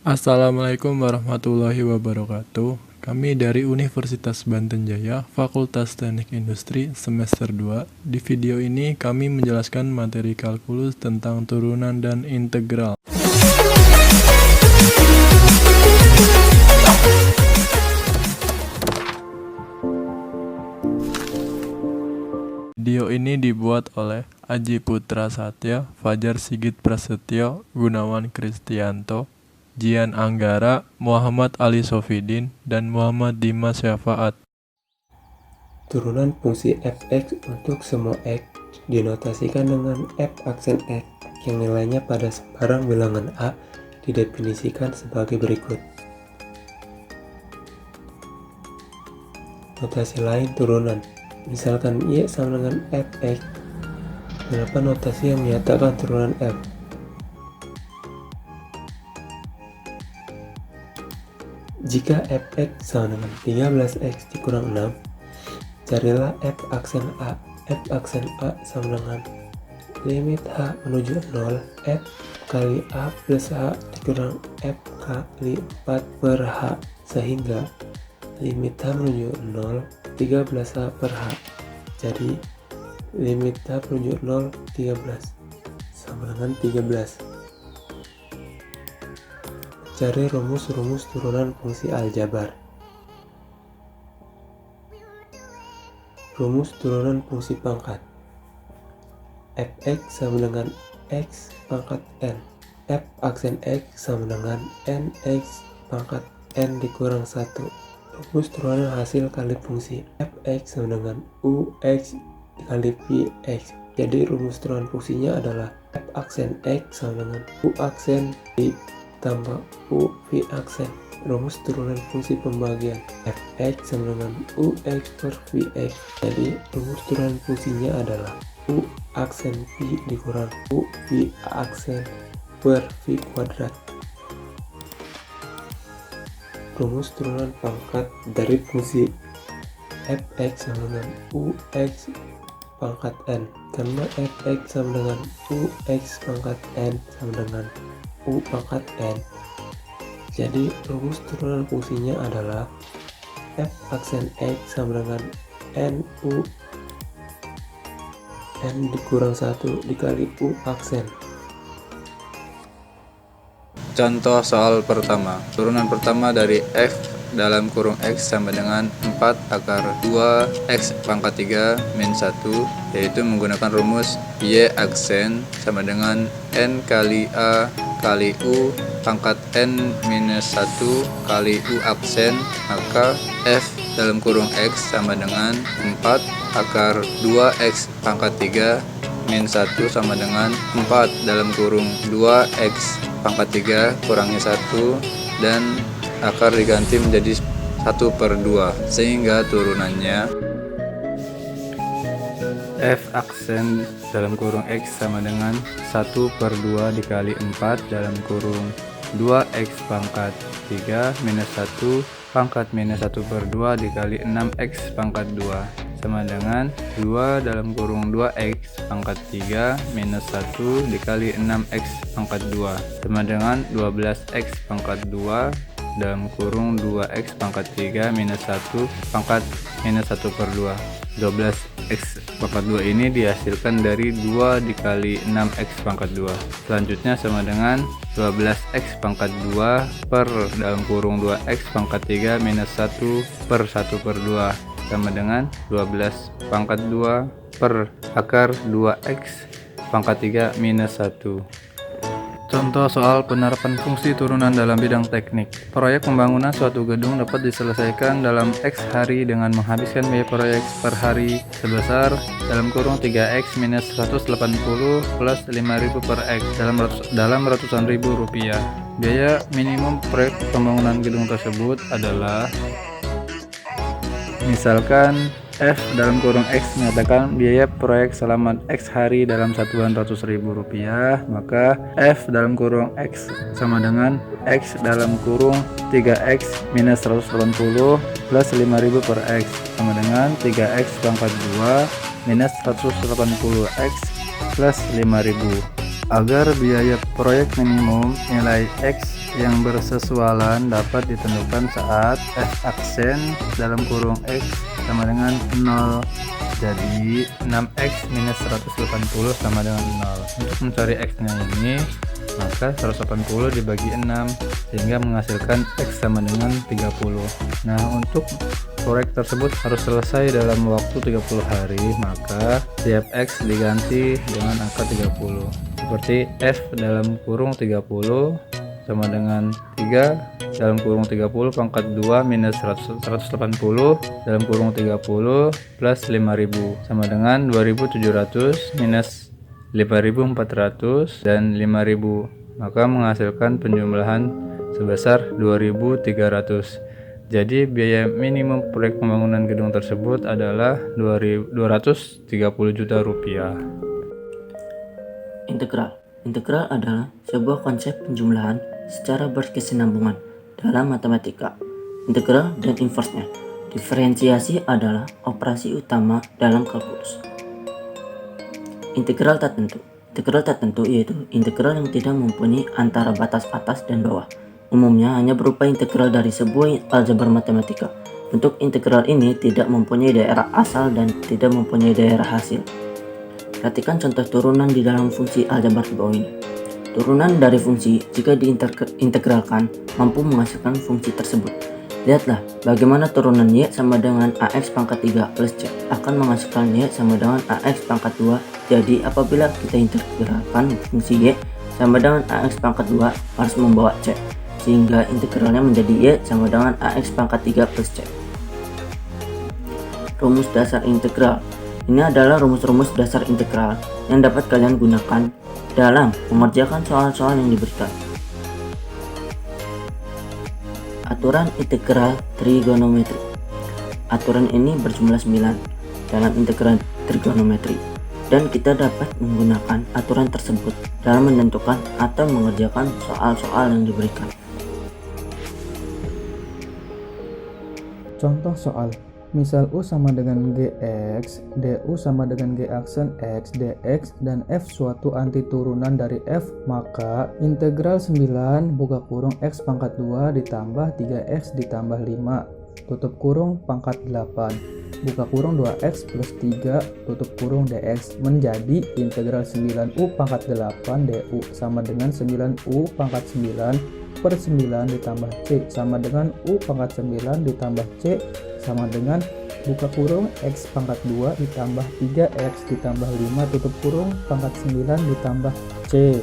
Assalamualaikum warahmatullahi wabarakatuh. Kami dari Universitas Banten Jaya, Fakultas Teknik Industri, semester 2. Di video ini kami menjelaskan materi kalkulus tentang turunan dan integral. Video ini dibuat oleh Aji Putra Satya, Fajar Sigit Prasetyo, Gunawan Kristianto, Jian Anggara, Muhammad Ali Sofidin, dan Muhammad Dimas Syafaat. Turunan fungsi f(x) untuk semua x dinotasikan dengan f aksen x yang nilainya pada sembarang bilangan a didefinisikan sebagai berikut. Notasi lain turunan, misalkan y sama dengan fx. Berapa notasi yang menyatakan turunan f? Jika fx sama dengan 13x dikurang 6, carilah f aksen a. F aksen a sama dengan limit h menuju 0 f kali a plus h dikurang f kali 4 per h, sehingga limit h menuju 0 13h per h. Jadi limit h menuju 0 13 sama dengan 13. Cari rumus-rumus turunan fungsi aljabar. Rumus turunan fungsi pangkat. Fx sama dengan x pangkat n. F aksen x sama dengan nx pangkat n dikurang 1. Rumus turunan hasil kali fungsi fx sama dengan ux dikali vx. Jadi rumus turunan fungsinya adalah f aksen x sama dengan u aksen ditambah u v aksen. Rumus turunan fungsi pembagian fx sama dengan ux per vx. Jadi rumus turunan fungsinya adalah u aksen v dikurang u v aksen per v kuadrat. Rumus turunan pangkat dari fungsi fx sama dengan ux pangkat n, karena fx sama dengan ux pangkat n sama dengan u pangkat n. Jadi rumus turunan fungsinya adalah f aksen x sama dengan nu n dikurang 1 dikali u aksen. Contoh soal pertama. Turunan pertama dari f dalam kurung x sama dengan 4 akar 2x pangkat 3 min 1, yaitu menggunakan rumus y aksen sama dengan n kali a kali u pangkat n minus 1 kali u aksen. Maka f dalam kurung x sama dengan 4 akar 2x pangkat 3 min 1 sama dengan 4 dalam kurung 2x pangkat 3 kurangi 1, dan akar diganti menjadi 1/2, sehingga turunannya f aksen dalam kurung x sama dengan 1/2 dikali 4 dalam kurung 2x pangkat 3 minus 1 pangkat minus 1/2 dikali 6x pangkat 2 sama dengan 2 dalam kurung 2x pangkat 3 minus 1 dikali 6x pangkat 2 sama dengan 12x pangkat 2 dalam kurung 2x pangkat 3 minus 1 pangkat minus 1/2. 12x pangkat 2 ini dihasilkan dari 2 dikali 6x pangkat 2. Selanjutnya sama dengan 12x pangkat 2 per dalam kurung 2x pangkat 3 minus 1 per 1/2 sama dengan 12 pangkat 2 per akar 2x pangkat 3 minus 1. Contoh soal penerapan fungsi turunan dalam bidang teknik. Proyek pembangunan suatu gedung dapat diselesaikan dalam X hari dengan menghabiskan biaya proyek per hari sebesar dalam kurung 3x minus 180 plus 5.000 per X dalam ratusan ribu rupiah. Biaya minimum proyek pembangunan gedung tersebut adalah, misalkan f dalam kurung x menyatakan biaya proyek selama x hari dalam satuan ratus ribu rupiah, maka f dalam kurung x sama dengan x dalam kurung 3x minus 180 plus 5.000 per x sama dengan 3x pangkat 2 minus 180x plus 5.000. Agar biaya proyek minimum nilai x yang bersesuaian dapat ditentukan saat f aksen dalam kurung x sama dengan 0. Jadi 6x minus 180 sama dengan 0. Untuk mencari x-nya ini, maka 180 dibagi 6 sehingga menghasilkan x sama dengan 30. Nah, untuk proyek tersebut harus selesai dalam waktu 30 hari, maka setiap x diganti dengan angka 30. Seperti f dalam kurung 30 sama dengan 3 dalam kurung 30 pangkat 2 minus 180 dalam kurung 30 plus 5000 sama dengan 2700 minus 5400 dan 5000, maka menghasilkan penjumlahan sebesar 2300. Jadi biaya minimum proyek pembangunan gedung tersebut adalah 230 juta rupiah. Integral adalah sebuah konsep penjumlahan secara berkesinambungan dalam matematika. Integral dan inversnya. Diferensiasi adalah operasi utama dalam kalkulus. Integral tak tentu. Integral tak tentu yaitu integral yang tidak mempunyai antara batas atas dan bawah. Umumnya hanya berupa integral dari sebuah aljabar matematika. Bentuk integral ini tidak mempunyai daerah asal dan tidak mempunyai daerah hasil. Perhatikan contoh turunan di dalam fungsi aljabar di bawah ini. Turunan dari fungsi jika diintegralkan mampu menghasilkan fungsi tersebut. Lihatlah bagaimana turunan y sama dengan ax pangkat 3 plus c akan menghasilkan y sama dengan ax pangkat 2. Jadi apabila kita integralkan fungsi y sama dengan ax pangkat 2 harus membawa c, sehingga integralnya menjadi y sama dengan ax pangkat 3 plus c. Rumus dasar integral. Ini adalah rumus-rumus dasar integral yang dapat kalian gunakan dalam mengerjakan soal-soal yang diberikan. Aturan integral trigonometri. Aturan ini berjumlah 9 dalam integral trigonometri, dan kita dapat menggunakan aturan tersebut dalam menentukan atau mengerjakan soal-soal yang diberikan. Contoh soal. Misal U sama dengan Gx, Du sama dengan G aksen X, Dx, dan F suatu antiturunan dari F, maka integral 9 buka kurung X pangkat 2 ditambah 3X ditambah 5 tutup kurung pangkat 8 buka kurung 2X plus 3 tutup kurung Dx menjadi integral 9U pangkat 8 Du sama dengan 9U pangkat 9 per 9 ditambah C sama dengan U pangkat 9 ditambah C sama dengan buka kurung X pangkat 2 ditambah 3X ditambah 5 tutup kurung pangkat 9 ditambah C.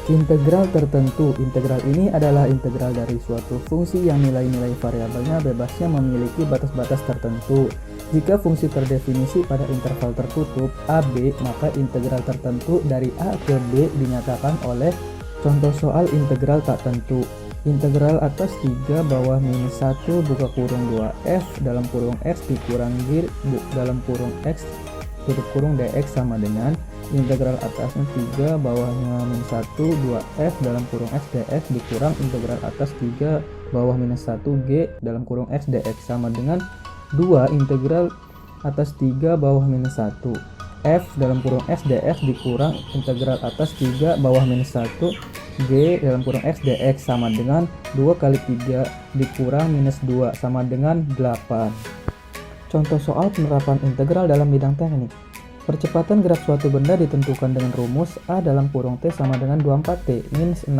Integral tertentu. Integral ini adalah integral dari suatu fungsi yang nilai-nilai variabelnya bebasnya memiliki batas-batas tertentu. Jika fungsi terdefinisi pada interval tertutup AB, maka integral tertentu dari A ke B dinyatakan oleh contoh soal integral tak tentu. Integral atas 3 bawah minus 1 buka kurung 2F dalam kurung X dikurang G dalam kurung X tutup kurung Dx sama dengan integral atasnya 3 bawahnya minus 1 2F dalam kurung X Dx dikurang integral atas 3 bawah minus 1 G dalam kurung X Dx sama dengan 2 integral atas 3 bawah minus 1 F dalam kurung X Dx dikurang integral atas 3 bawah minus 1 G dalam kurung X Dx sama dengan 2 kali 3 dikurang minus 2 sama dengan 8. Contoh soal penerapan integral dalam bidang teknik. Percepatan gerak suatu benda ditentukan dengan rumus A dalam kurung T sama dengan 24T minus 6.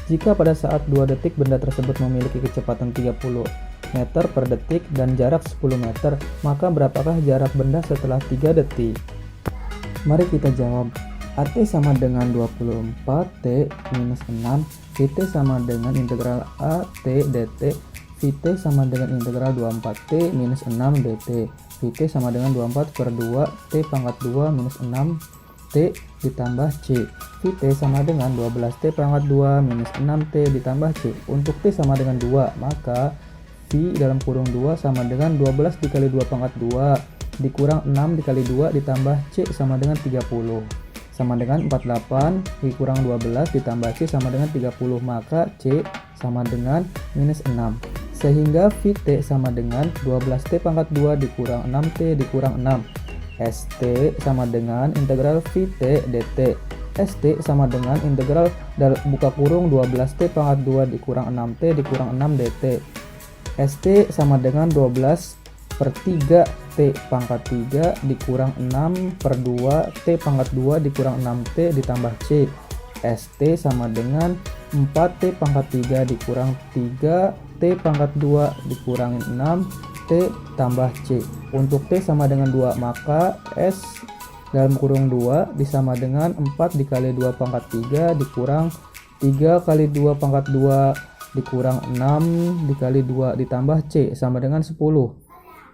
Jika pada saat 2 detik benda tersebut memiliki kecepatan 30 meter per detik dan jarak 10 meter, maka berapakah jarak benda setelah 3 detik? Mari kita jawab. AT sama dengan 24T minus 6, VT sama dengan integral AT dt, VT sama dengan integral 24T minus 6 dt, VT sama dengan 24 per 2 T pangkat 2 minus 6 T ditambah C, VT sama dengan 12T pangkat 2 minus 6T ditambah C. Untuk T sama dengan 2, maka V dalam kurung 2 sama dengan 12 dikali 2 pangkat 2 dikurang 6 dikali 2 ditambah C sama dengan 30 sama dengan 48 dikurang 12 ditambah C sama dengan 30, maka C sama dengan minus 6, sehingga VT sama dengan 12T pangkat 2 dikurang 6T dikurang 6. ST sama dengan integral VT dt. ST sama dengan integral buka kurung 12T pangkat 2 dikurang 6T dikurang 6 dt. ST sama dengan 12 per 3 T pangkat 3 dikurang 6 per 2 T pangkat 2 dikurang 6T ditambah C. ST sama dengan 4T pangkat 3 dikurang 3 T pangkat 2 dikurang 6 T tambah C. Untuk T sama dengan 2, maka S dalam kurung 2 disama dengan 4 dikali 2 pangkat 3 dikurang 3 kali 2 pangkat 2 dikurang 6 dikali 2 ditambah C sama dengan 10.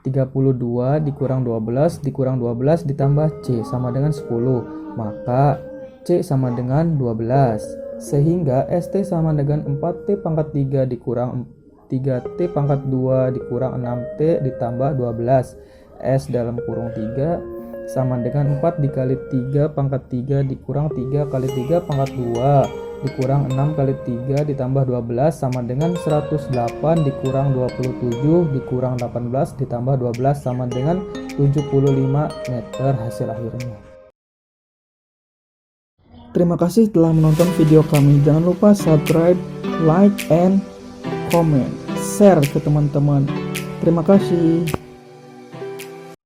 32 dikurang 12 dikurang 12 ditambah C sama dengan 10. Maka C sama dengan 12. Sehingga ST sama dengan 4T pangkat 3 dikurang 3T pangkat 2 dikurang 6T ditambah 12. S dalam kurung 3 sama dengan 4 dikali 3 pangkat 3 dikurang 3 kali 3 pangkat 2 dikurang 6 kali 3 ditambah 12 sama dengan 108 dikurang 27 dikurang 18 ditambah 12 sama dengan 75 meter hasil akhirnya. Terima kasih telah menonton video kami. Jangan lupa subscribe, like, and comment, share ke teman-teman. Terima kasih.